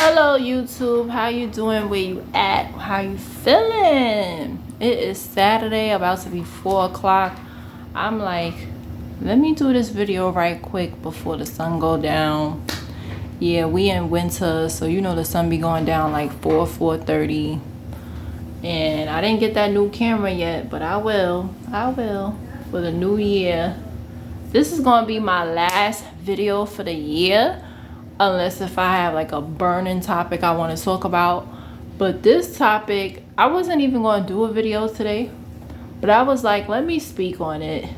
Hello YouTube, how you doing? Where you at? How you feeling? It is Saturday, about to be 4 o'clock. I'm like, let me do this video right quick before the sun go down. Yeah, we in winter, so you know the sun be going down like 4:30. And I didn't get that new camera yet, but I will for the new year. This is gonna be my last video for the year, unless if I have like a burning topic I want to talk about. But this topic, I wasn't even going to do a video today, but I was like, let me speak on it.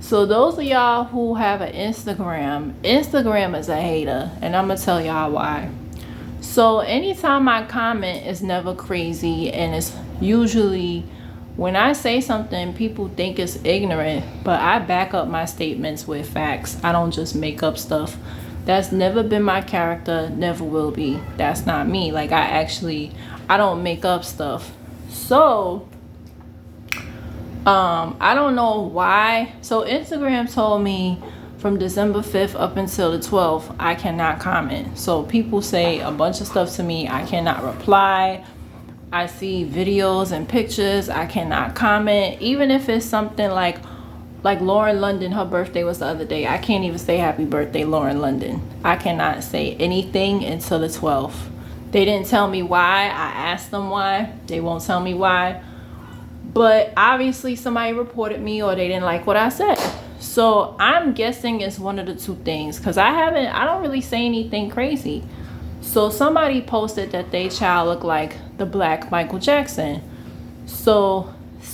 So those of y'all who have an Instagram is a hater, and I'm gonna tell y'all why. So anytime I comment, it's never crazy, and it's usually when I say something, people think it's ignorant, but I back up my statements with facts. I don't just make up stuff. That's never been my character, never will be. That's not me. Like I don't make up stuff. So, I don't know why. So Instagram told me from December 5th up until the 12th, I cannot comment. So people say a bunch of stuff to me, I cannot reply. I see videos and pictures, I cannot comment. Even if it's something like Lauren London, her birthday was the other day. I can't even say happy birthday, Lauren London. I cannot say anything until the 12th. They didn't tell me why. I asked them why. They won't tell me why. But obviously somebody reported me or they didn't like what I said. So I'm guessing it's one of the two things, because I don't really say anything crazy. So somebody posted that they child looked like the Black Michael Jackson. So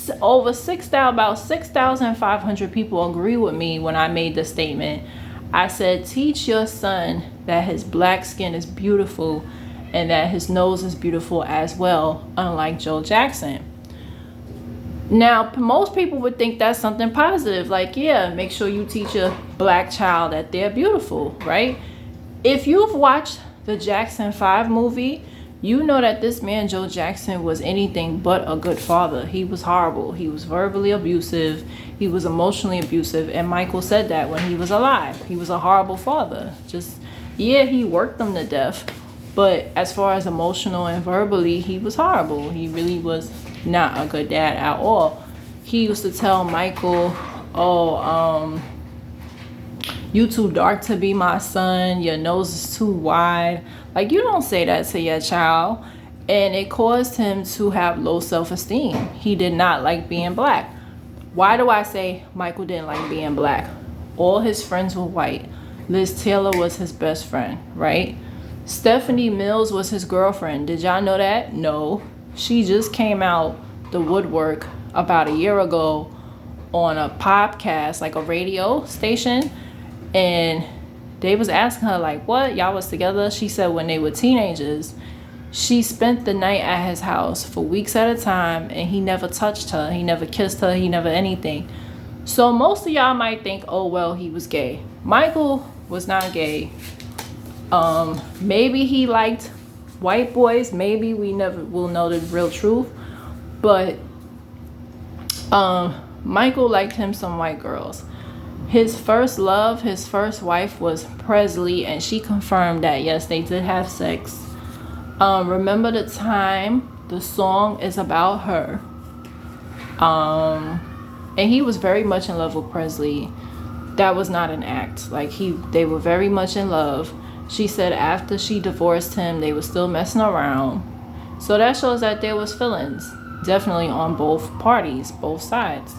about 6,500 people agree with me when I made the statement. I said, teach your son that his black skin is beautiful and that his nose is beautiful as well, unlike Joe Jackson. Now, most people would think that's something positive. Like, yeah, make sure you teach a black child that they're beautiful, right? If you've watched the Jackson 5 movie, you know that this man, Joe Jackson, was anything but a good father. He was horrible. He was verbally abusive. He was emotionally abusive. And Michael said that when he was alive. He was a horrible father. Yeah, he worked them to death. But as far as emotional and verbally, he was horrible. He really was not a good dad at all. He used to tell Michael, you too dark to be my son, your nose is too wide. Like, you don't say that to your child. And it caused him to have low self-esteem. He did not like being black. Why do I say Michael didn't like being black? All his friends were white. Liz Taylor was his best friend, right? Stephanie Mills was his girlfriend. Did y'all know that? No. She just came out the woodwork about a year ago on a podcast, like a radio station. And they was asking her, like, what? Y'all was together? She said when they were teenagers, she spent the night at his house for weeks at a time, and he never touched her. He never kissed her. He never anything. So most of y'all might think, oh, well, he was gay. Michael was not gay. Maybe he liked white boys. Maybe we never will know the real truth. But Michael liked him some white girls. His first love, his first wife was Presley, and she confirmed that, yes, they did have sex. Remember the Time, the song is about her. And he was very much in love with Presley. That was not an act. Like, they were very much in love. She said after she divorced him, they were still messing around. So that shows that there was feelings, definitely on both parties, both sides.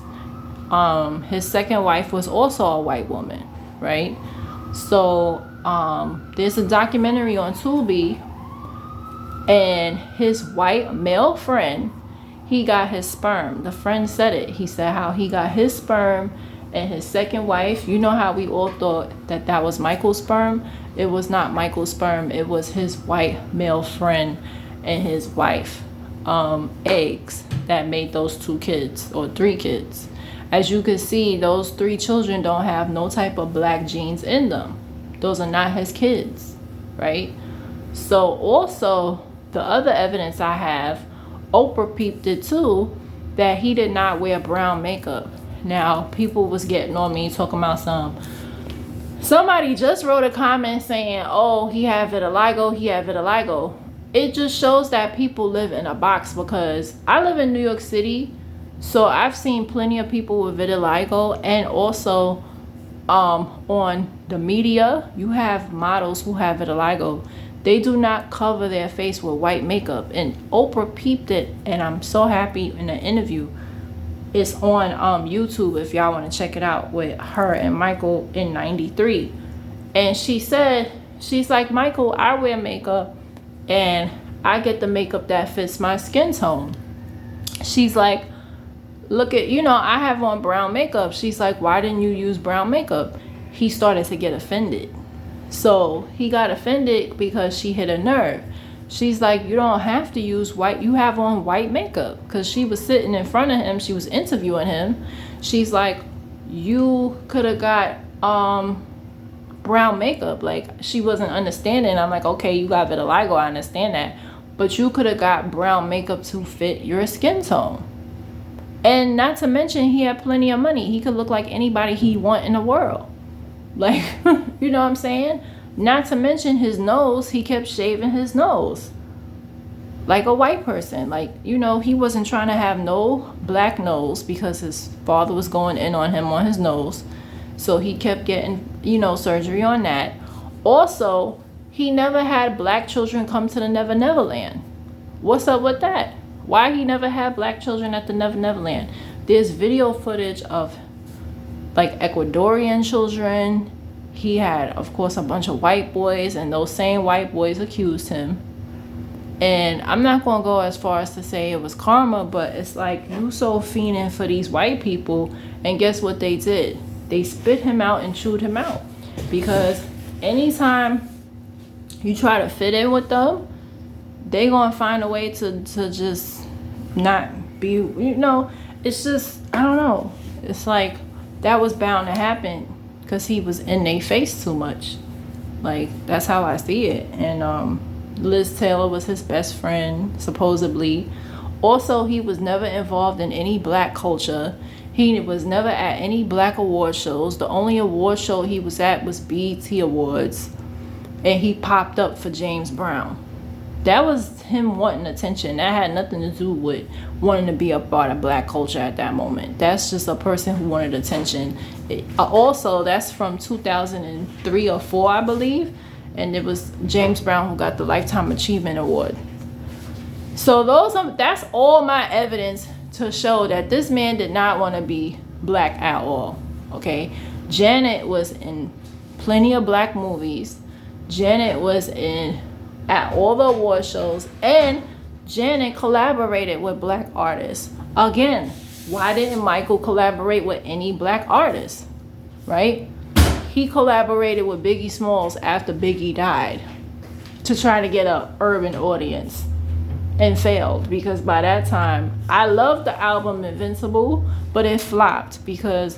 His second wife was also a white woman, right? So there's a documentary on Tubi, and his white male friend, he got his sperm. The friend said it. He said how he got his sperm, and his second wife, you know how we all thought that was Michael's sperm? It was not Michael's sperm. It was his white male friend and his wife eggs that made those 2 kids or 3 kids. As you can see, those 3 children don't have no type of black genes in them. Those are not his kids, right? So also, the other evidence I have, Oprah peeped it too, that he did not wear brown makeup. Now, people was getting on me talking about Somebody just wrote a comment saying, oh, he had vitiligo, he had vitiligo. It just shows that people live in a box, because I live in New York City, so I've seen plenty of people with vitiligo. And also on the media, you have models who have vitiligo. They do not cover their face with white makeup. And Oprah peeped it, and I'm so happy in the interview. It's on YouTube if y'all want to check it out, with her and Michael in '93. And she said, she's like, Michael, I wear makeup and I get the makeup that fits my skin tone. She's like, look at, I have on brown makeup. She's like, why didn't you use brown makeup? He started to get offended. So he got offended because she hit a nerve. She's like, you don't have to use white. You have on white makeup. Because she was sitting in front of him. She was interviewing him. She's like, you could have got brown makeup. Like, she wasn't understanding. I'm like, okay, you got vitiligo. I understand that. But you could have got brown makeup to fit your skin tone. And not to mention, he had plenty of money. He could look like anybody he want in the world. Like, you know what I'm saying? Not to mention his nose, he kept shaving his nose like a white person. Like, he wasn't trying to have no black nose because his father was going in on him on his nose. So he kept getting, surgery on that. Also, he never had black children come to the Never Never Land. What's up with that? Why he never had black children at the Never Never Land? There's video footage of like Ecuadorian children. He had, of course, a bunch of white boys, and those same white boys accused him. And I'm not going to go as far as to say it was karma, but it's like, you so fiending for these white people, and guess what they did? They spit him out and chewed him out. Because anytime you try to fit in with them, they going to find a way to just not be, it's just, I don't know. It's like, that was bound to happen. Because he was in their face too much. Like, that's how I see it. And Liz Taylor was his best friend, supposedly. Also, he was never involved in any black culture. He was never at any black award shows. The only award show he was at was BET Awards. And he popped up for James Brown. That was him wanting attention. That had nothing to do with wanting to be a part of black culture at that moment. That's just a person who wanted attention. Also, that's from 2003 or 4, I believe. And it was James Brown who got the Lifetime Achievement Award. So that's all my evidence to show that this man did not want to be black at all. Okay? Janet was in plenty of black movies. Janet was at all the award shows, and Janet collaborated with black artists. Again, why didn't Michael collaborate with any black artists? Right? He collaborated with Biggie Smalls after Biggie died to try to get an urban audience, and failed, because by that time, I loved the album Invincible, but it flopped because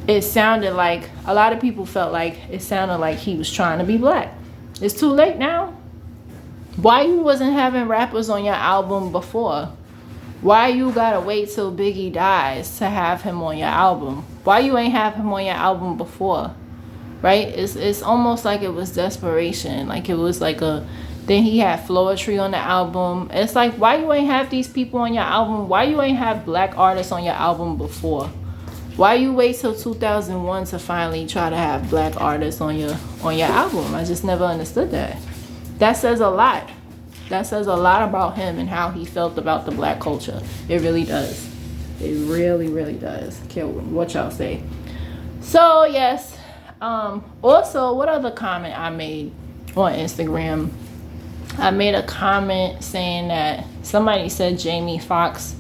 it sounded like, a lot of people felt like it sounded like he was trying to be black. It's too late now. Why you wasn't having rappers on your album before? Why you gotta wait till Biggie dies to have him on your album? Why you ain't have him on your album before? Right? It's almost like it was desperation. Like it was like then he had Floetry on the album. It's like, why you ain't have these people on your album? Why you ain't have black artists on your album before? Why you wait till 2001 to finally try to have black artists on your album? I just never understood that. That says a lot. That says a lot about him and how he felt about the black culture. It really does. It really, really does. Care what y'all say. So yes. Also, what other comment I made on Instagram? I made a comment saying that somebody said Jamie Foxx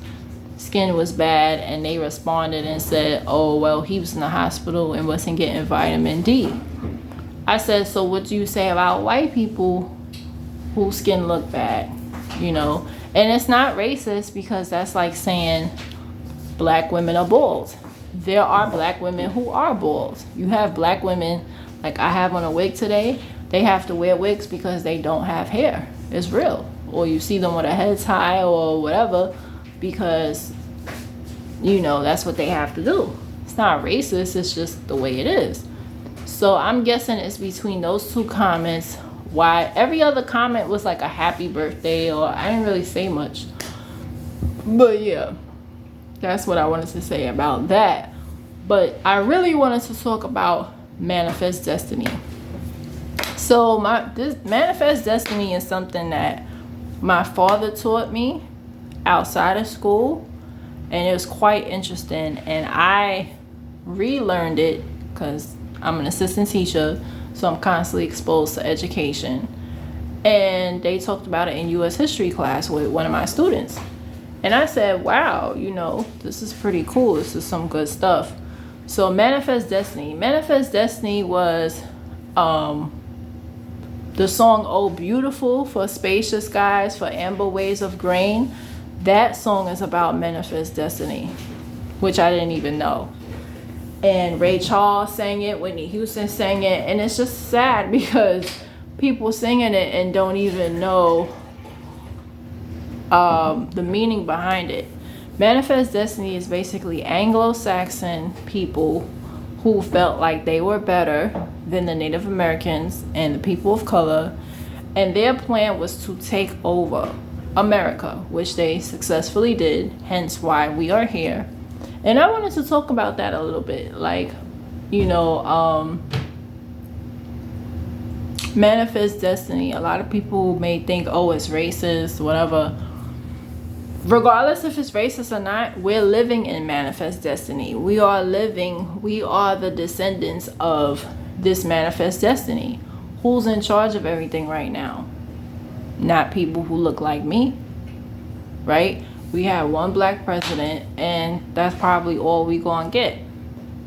skin was bad, and they responded and said, oh, well, he was in the hospital and wasn't getting vitamin D. I said, so what do you say about white people whose skin look bad? And it's not racist, because that's like saying black women are bald. There are black women who are bald. You have black women, like I have on a wig today, they have to wear wigs because they don't have hair. It's real. Or you see them with a head tie or whatever, because that's what they have to do. It's not racist, it's just the way it is. So I'm guessing it's between those two comments. Why every other comment was like a happy birthday, or I didn't really say much. But yeah, that's what I wanted to say about that. But I really wanted to talk about manifest destiny. So this manifest destiny is something that my father taught me outside of school, and it was quite interesting, and I relearned it because I'm an assistant teacher, so I'm constantly exposed to education. And they talked about it in US history class with one of my students, and I said, wow, this is pretty cool. This is some good stuff. So manifest destiny was the song "Oh Beautiful" for Spacious Skies, for Amber Waves of Grain. That song is about manifest destiny, which I didn't even know. And Ray Charles sang it, Whitney Houston sang it, and it's just sad because people singing it and don't even know the meaning behind it. Manifest destiny is basically Anglo-Saxon people who felt like they were better than the Native Americans and the people of color, and their plan was to take over America, which they successfully did, hence why we are here. And I wanted to talk about that a little bit, like, manifest destiny. A lot of people may think, oh, it's racist, whatever. Regardless if it's racist or not, we're living in manifest destiny. We are the descendants of this manifest destiny. Who's in charge of everything right now? Not people who look like me, right? We have one black president, and that's probably all we gonna get.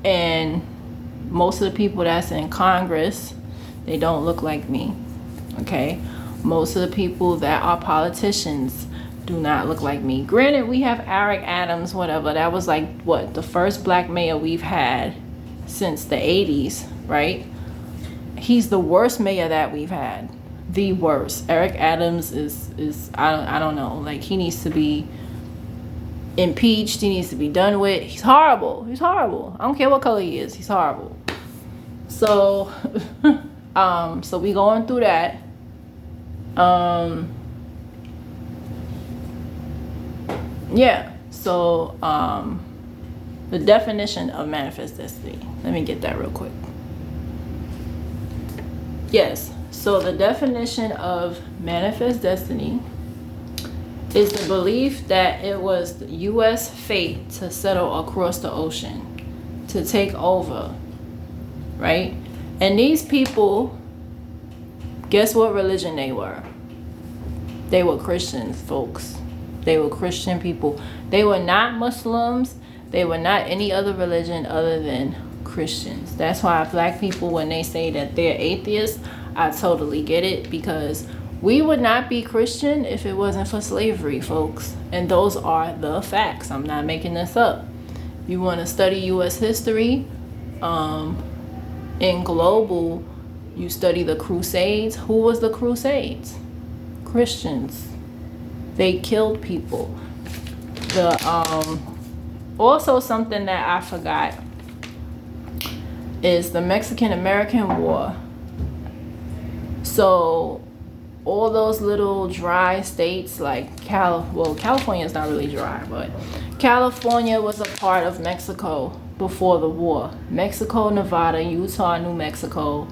And most of the people that's in Congress, they don't look like me, okay? Most of the people that are politicians do not look like me. Granted, we have Eric Adams, whatever. That was like, the first black mayor we've had since the 80s, right? He's the worst mayor that we've had. The worst. Eric Adams is I don't know. Like, he needs to be impeached. He needs to be done with. He's horrible. I don't care what color he is. He's horrible. So, so we going through that. Yeah. So, the definition of manifest destiny. Let me get that real quick. Yes. So the definition of manifest destiny is the belief that it was the U.S. fate to settle across the ocean, to take over, right? And these people, guess what religion they were? They were Christians, folks. They were Christian people. They were not Muslims. They were not any other religion other than Christians. That's why black people, when they say that they're atheists, I totally get it, because we would not be Christian if it wasn't for slavery, folks. And those are the facts. I'm not making this up. You want to study U.S. history, in global, you study the Crusades. Who was the Crusades? Christians. They killed people. Also something that I forgot is the Mexican-American War. So all those little dry states like California is not really dry, but California was a part of Mexico before the war. Mexico, Nevada, Utah, New Mexico,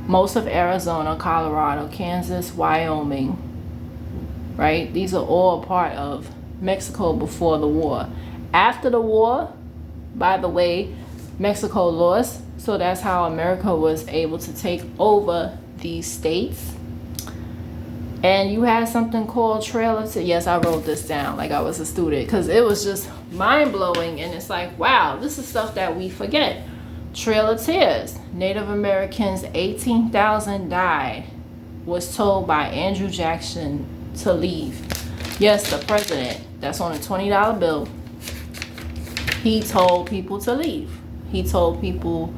most of Arizona, Colorado, Kansas, Wyoming, right? These are all a part of Mexico before the war. After the war, by the way, Mexico lost, so that's how America was able to take over these states. And you had something called yes, I wrote this down like I was a student, because it was just mind-blowing. And it's like, wow, this is stuff that we forget. Trail of Tears. Native Americans, 18,000 died, was told by Andrew Jackson to leave. Yes, the president, that's on a $20 bill. He told people to leave. He told people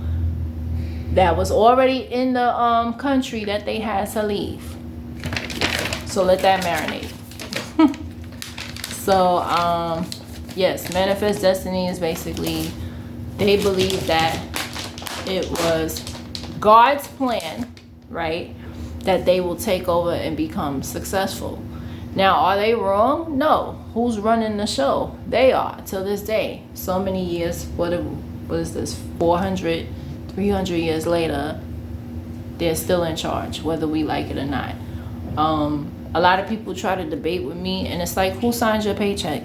that was already in the country that they had to leave. So let that marinate. So yes, manifest destiny is basically, they believe that it was God's plan, right? That they will take over and become successful. Now, are they wrong? No. Who's running the show? They are, till this day. So many years, what is this, 400, 300 years later, they're still in charge, whether we like it or not. A lot of people try to debate with me, and it's like, who signs your paycheck?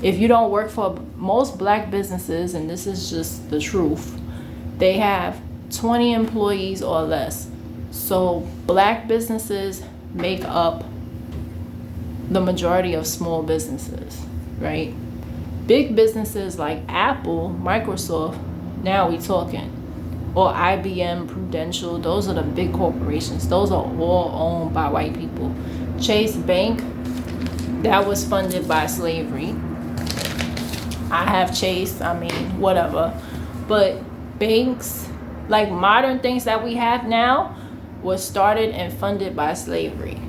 If you don't work for most black businesses, and this is just the truth, they have 20 employees or less. So black businesses make up the majority of small businesses, right? Big businesses like Apple, Microsoft, now we talking, or IBM, Prudential, those are the big corporations. Those are all owned by white people. Chase Bank, that was funded by slavery. I have Chase, I mean, whatever. But banks, like modern things that we have now, was started and funded by slavery.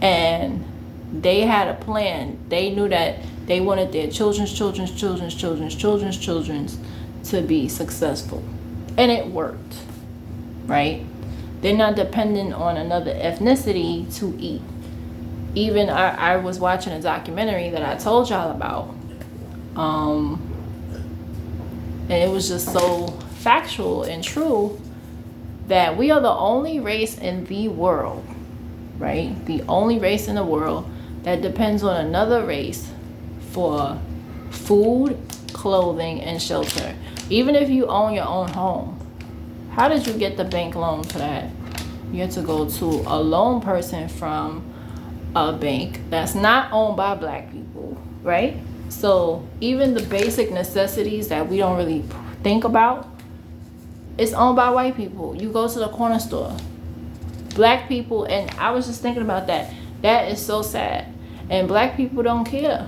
And they had a plan. They knew that they wanted their children's to be successful. And it worked, right? They're not dependent on another ethnicity to eat. Even I was watching a documentary that I told y'all about. And it was just so factual and true that we are the only race in the world, right? The only race in the world that depends on another race for food, clothing, and shelter. Even if you own your own home, how did you get the bank loan for that? You have to go to a loan person from a bank that's not owned by black people, right? So even the basic necessities that we don't really think about, it's owned by white people. You go to the corner store, black people, and I was just thinking about that. That is so sad. And black people don't care.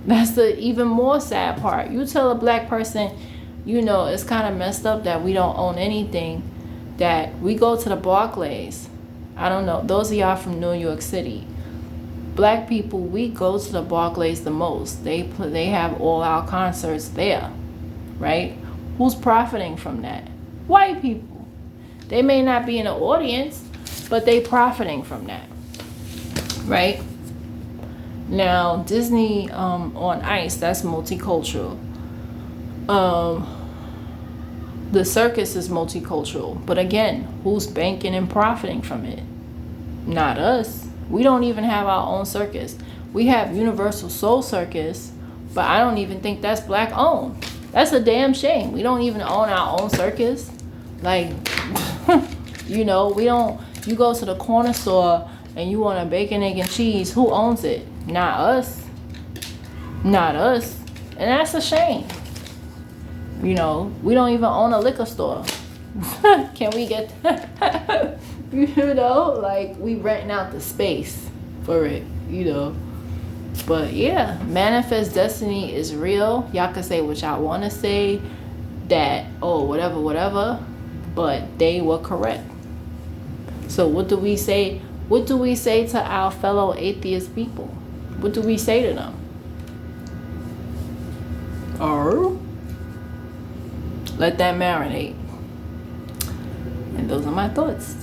That's the even more sad part. You tell a black person, you know, it's kind of messed up that we don't own anything, that we go to the Barclays. I don't know, those of y'all from New York City. Black people, we go to the Barclays the most. They have all our concerts there, right? Who's profiting from that? White people. They may not be in the audience, but they profiting from that, right? Now, Disney on Ice, that's multicultural. The circus is multicultural, but again, who's banking and profiting from it? Not us. We don't even have our own circus. We have Universal Soul Circus, but I don't even think that's black owned. That's a damn shame. We don't even own our own circus. Like, you know, we don't, you go to the corner store and you want a bacon, egg, and cheese, who owns it? Not us. Not us. And that's a shame. You know, we don't even own a liquor store. Can we get you know, like, we renting out the space for it, you know. But yeah, manifest destiny is real. Y'all can say what y'all want to say, that, oh, whatever, but they were correct. So what do we say? What do we say to our fellow atheist people? What do we say to them? Or let that marinate. And those are my thoughts.